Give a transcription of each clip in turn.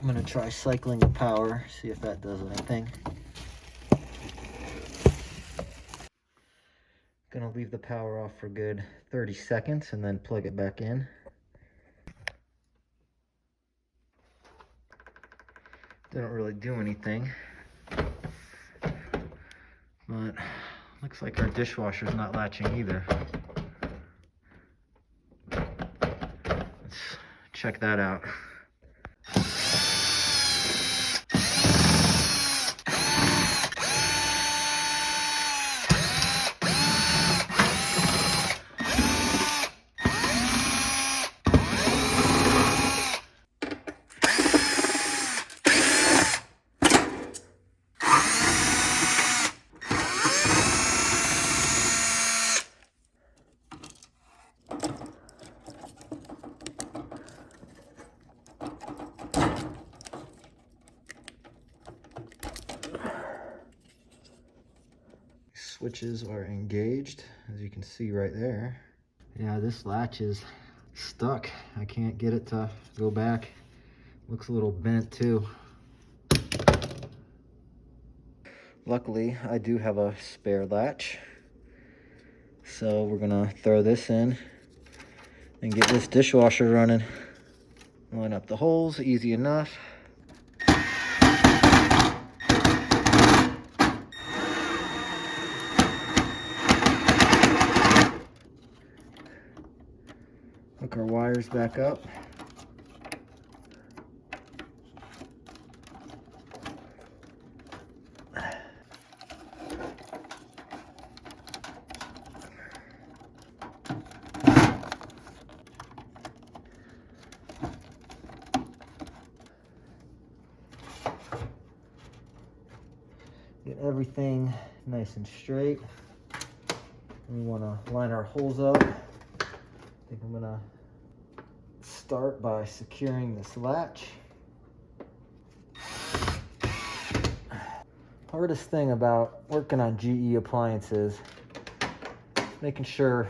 I'm gonna try cycling the power, see if that does anything. Gonna leave the power off for good 30 seconds and then plug it back in. Didn't really do anything, but looks like our dishwasher's not latching either. Let's check that out. Switches are engaged, as you can see right there. Yeah, this latch is stuck. I can't get it to go back. Looks a little bent too. Luckily, I do have a spare latch. So we're gonna throw this in and get this dishwasher running. Line up the holes, easy enough. Hook our wires back up. Get everything nice and straight. We want to line our holes up. I think I'm gonna start by securing this latch. Hardest thing about working on GE appliances is making sure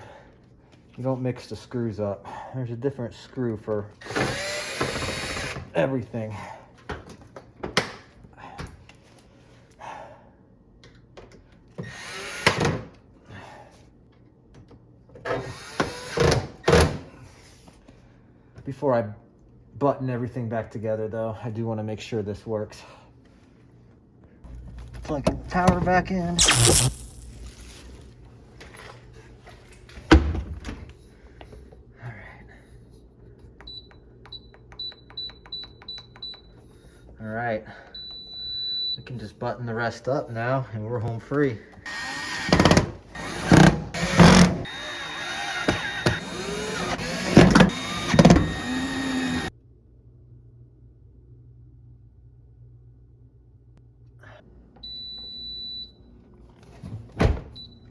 you don't mix the screws up. There's a different screw for everything. Before I button everything back together though, I do want to make sure this works. Plug the power back in. All right. We can just button the rest up now and we're home free.